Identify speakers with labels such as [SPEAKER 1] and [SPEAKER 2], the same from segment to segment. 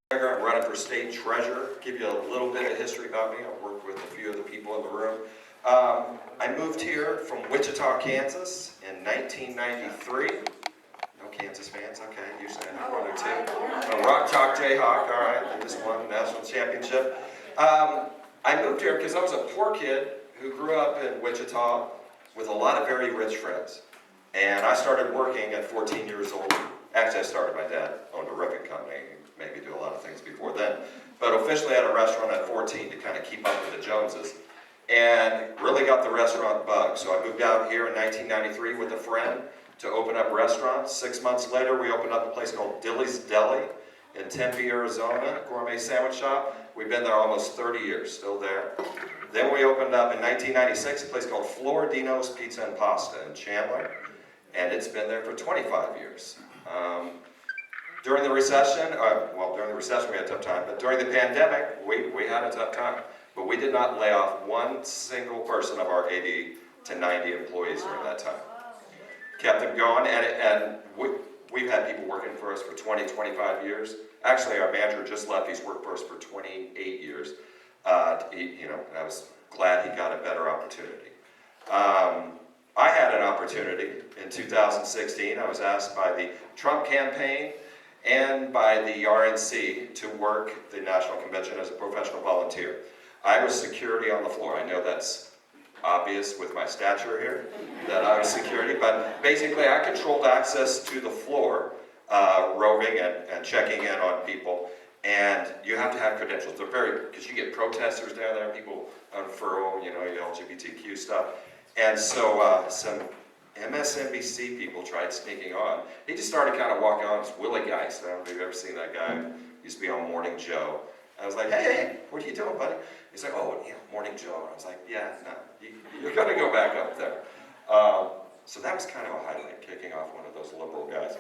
[SPEAKER 1] I'm running for state treasurer. Give you a little bit of history about me. I've worked with a few of the people in the room. I moved here from Wichita, Kansas in 1993. No Kansas fans? Okay, usually I have one or two. A Rock Chalk Jayhawk, all right, they just won the national championship. I moved here because I was a poor kid who grew up in Wichita with a lot of very rich friends. And I started working at 14 years old. Actually, I started, my dad owned a roofing company, maybe do a lot of things before then. But officially had a restaurant at 14 to kind of keep up with the Joneses. And really got the restaurant bug. So I moved out here in 1993 with a friend to open up restaurants. 6 months later, we opened up a place called Dilly's Deli in Tempe, Arizona, a gourmet sandwich shop. We've been there almost 30 years, still there. Then we opened up in 1996 a place called Floridino's Pizza and Pasta in Chandler, and it's been there for 25 years. During the recession, during the recession we had a tough time, but during the pandemic, we had a tough time. But we did not lay off one single person of our 80 to 90 employees during that time. Kept them going, and we've had people working for us for 20, 25 years. Actually, our manager just left. He's worked for us for 28 years. I was glad he got a better opportunity. I had an opportunity in 2016. I was asked by the Trump campaign and by the RNC to work the National Convention as a professional volunteer. I was security on the floor. I know that's obvious with my stature here, that I was security, but basically I controlled access to the floor, roving and checking in on people, and you have to have credentials. They're because you get protesters down there, people unfurl, your LGBTQ stuff, and so some MSNBC people tried sneaking on. He just started kind of walking on. It's Willie Geist. I don't know if you've ever seen that guy. He used to be on Morning Joe. I was like, hey, what are you doing, buddy? He's like, oh, yeah, Morning Joe. And I was like, yeah, no, you're going to go back up there. So that was kind of a highlight, kicking off one of those liberal guys.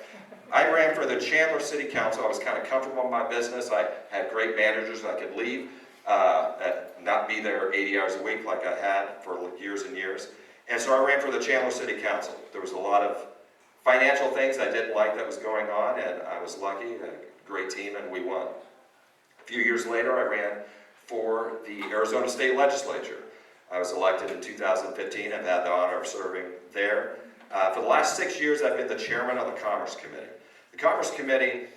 [SPEAKER 1] I ran for the Chandler City Council. I was kind of comfortable in my business. I had great managers. I could leave, not be there 80 hours a week like I had for years and years. And so I ran for the Chandler City Council. There was a lot of financial things I didn't like that was going on, and I was lucky, a great team, and we won. A few years later, I ran for the Arizona State Legislature. I was elected in 2015. I've had the honor of serving there. For the last 6 years, I've been the chairman of the Commerce Committee. The Commerce Committee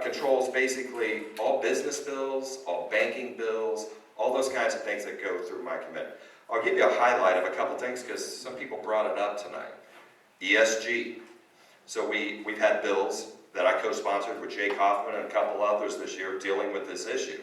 [SPEAKER 1] controls basically all business bills, all banking bills, all those kinds of things that go through my committee. I'll give you a highlight of a couple things because some people brought it up tonight. ESG. So we've had bills that I co-sponsored with Jake Hoffman and a couple others this year dealing with this issue.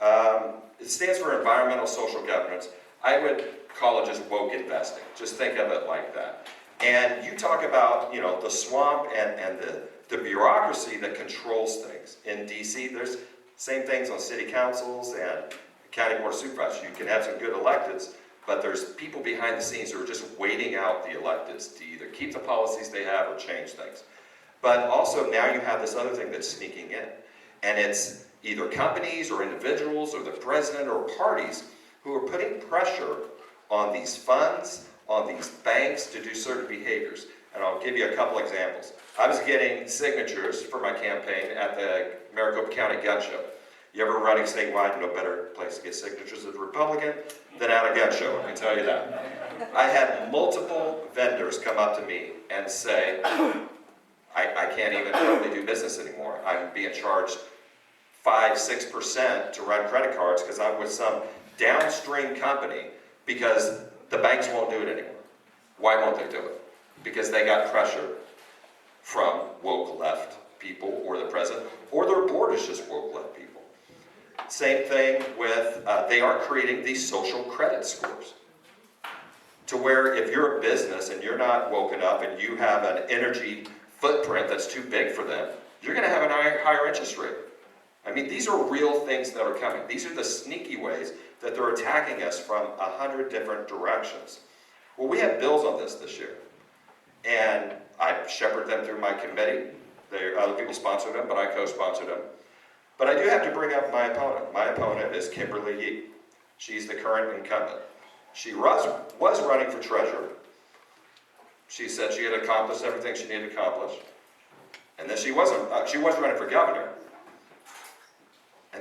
[SPEAKER 1] It stands for Environmental Social Governance. I would call it just woke investing. Just think of it like that. And you talk about, the swamp and the bureaucracy that controls things. In DC, there's same things on city councils and county board of supervisors. You can have some good electeds, but there's people behind the scenes who are just waiting out the electeds to either keep the policies they have or change things. But also now you have this other thing that's sneaking in. And it's either companies or individuals or the president or parties who are putting pressure on these funds, on these banks to do certain behaviors. And I'll give you a couple examples. I was getting signatures for my campaign at the Maricopa County Gun Show. You ever running statewide, no better place to get signatures as a Republican than at a gun show, I can tell you that. I had multiple vendors come up to me and say, I can't even really do business anymore. I'm being charged 5-6% to run credit cards because I'm with some downstream company because the banks won't do it anymore. Why won't they do it? Because they got pressure from woke left people or the president, or their board is just woke left people. Same thing with, they are creating these social credit scores to where if you're a business and you're not woken up and you have an energy footprint that's too big for them, you're going to have a higher interest rate. I mean, these are real things that are coming. These are the sneaky ways that they're attacking us from 100 different directions. Well, we have bills on this year, and I shepherd them through my committee. Other people sponsor them, but I co-sponsor them. But I do have to bring up my opponent. My opponent is Kimberly Yee. She's the current incumbent. She was running for treasurer. She said she had accomplished everything she needed to accomplish. And then she was running for governor.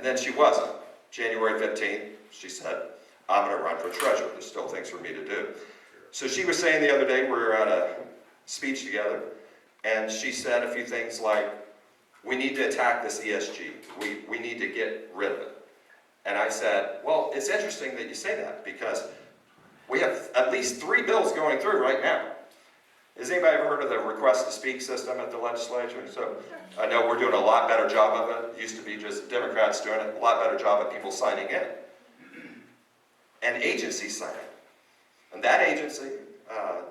[SPEAKER 1] And then she wasn't. January 15th, she said, I'm going to run for treasurer. There's still things for me to do. So she was saying the other day, we were at a speech together, and she said a few things like, we need to attack this ESG. We need to get rid of it. And I said, well, it's interesting that you say that, because we have at least 3 bills going through right now. Has anybody ever heard of the request to speak system at the legislature? So I know we're doing a lot better job of it. It used to be just Democrats doing it, a lot better job of people signing in. And agencies sign in. And that agency,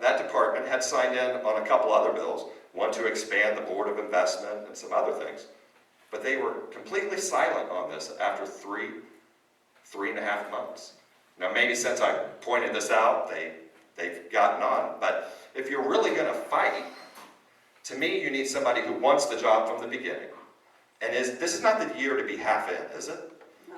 [SPEAKER 1] that department had signed in on a couple other bills, one to expand the Board of Investment and some other things. But they were completely silent on this after 3.5 months. Now maybe since I pointed this out, they've gotten on, but if you're really going to fight, to me you need somebody who wants the job from the beginning. And this is not the year to be half in, is it? No.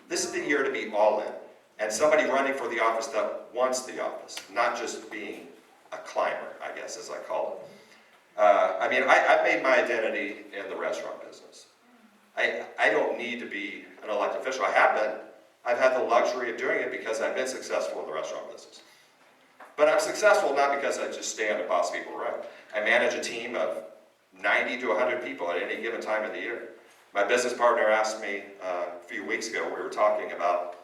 [SPEAKER 1] This is the year to be all in. And somebody running for the office that wants the office, not just being a climber, I guess, as I call it. I mean, I've made my identity in the restaurant business. I don't need to be an elected official. I have been. I've had the luxury of doing it because I've been successful in the restaurant business. But I'm successful not because I just stand and boss people around. I manage a team of 90 to 100 people at any given time of the year. My business partner asked me a few weeks ago, we were talking about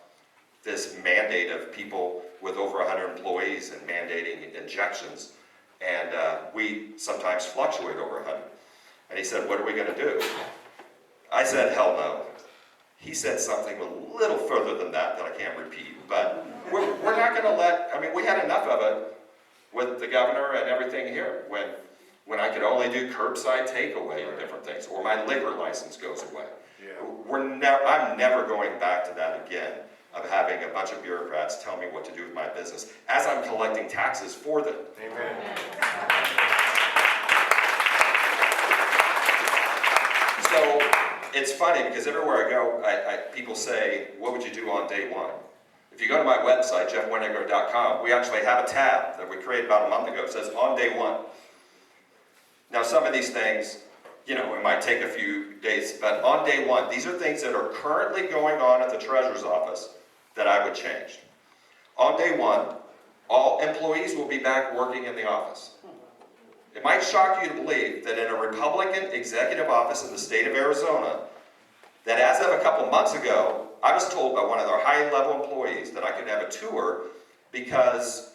[SPEAKER 1] this mandate of people with over 100 employees and mandating injections. And we sometimes fluctuate over 100. And he said, what are we going to do? I said, hell no. He said something a little further than that I can't repeat. But we're not going to let, I mean, we had enough of it with the governor and everything here when I could only do curbside takeaway and different things, or my liquor license goes away. Yeah. I'm never going back to that again, of having a bunch of bureaucrats tell me what to do with my business as I'm collecting taxes for them. Amen. So it's funny because everywhere I go, people say, what would you do on day one? If you go to my website, jeffweninger.com, we actually have a tab that we created about a month ago. It says on day one. Now some of these things, you know, it might take a few days, but on day one, these are things that are currently going on at the treasurer's office that I would change. On day one, all employees will be back working in the office. It might shock you to believe that in a Republican executive office in the state of Arizona, that as of a couple months ago, I was told by one of their high-level employees that I could have a tour because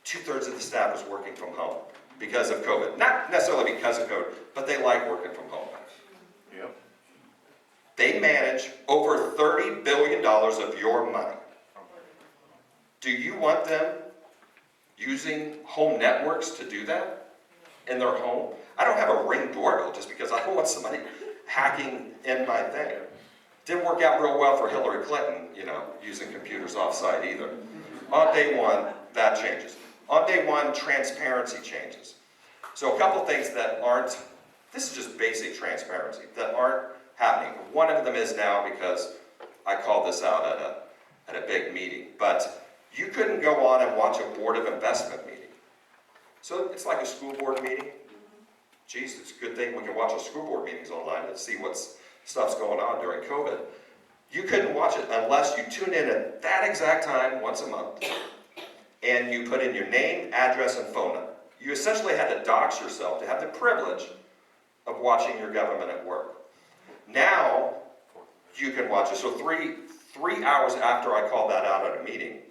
[SPEAKER 1] 2/3 of the staff was working from home because of COVID. Not necessarily because of COVID, but they like working from home. Yep. They manage over $30 billion of your money. Do you want them using home networks to do that in their home? I don't have a Ring doorbell just because I don't want somebody hacking in my thing. Didn't work out real well for Hillary Clinton, you know, using computers off-site either. On day one, that changes. On day one, transparency changes. So a couple things that aren't, this is just basic transparency, that aren't happening. One of them is now because I called this out at a big meeting, but you couldn't go on and watch a Board of Investment meeting. So it's like a school board meeting. Geez, it's a good thing we can watch our school board meetings online and see what's stuff's going on during COVID. You couldn't watch it unless you tune in at that exact time once a month and you put in your name, address, and phone number. You essentially had to dox yourself to have the privilege of watching your government at work. Now, you can watch it. So three hours after I called that out at a meeting,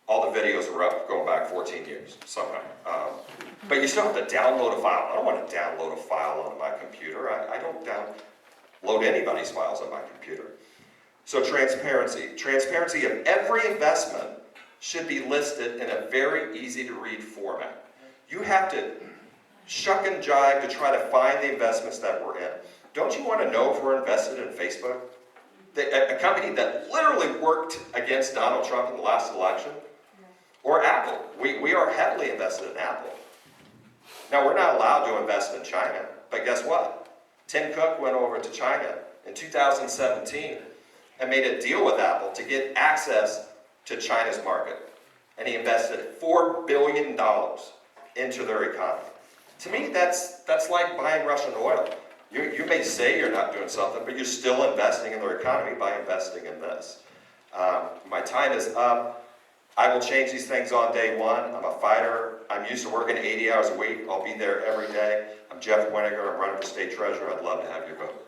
[SPEAKER 1] all the videos are up going back 14 years somehow. But you still have to download a file. I don't want to download a file on my computer. I don't download anybody's files on my computer. So transparency. Transparency of every investment should be listed in a very easy to read format. You have to shuck and jive to try to find the investments that we're in. Don't you want to know if we're invested in Facebook? A company that literally worked against Donald Trump in the last election? Or Apple. We are heavily invested in Apple. Now, we're not allowed to invest in China, but guess what? Tim Cook went over to China in 2017 and made a deal with Apple to get access to China's market. And he invested $4 billion into their economy. To me, that's like buying Russian oil. You may say you're not doing something, but you're still investing in their economy by investing in this. My time is up. I will change these things on day one. I'm a fighter. I'm used to working 80 hours a week. I'll be there every day. I'm Jeff Weninger. I'm running for state treasurer. I'd love to have your vote.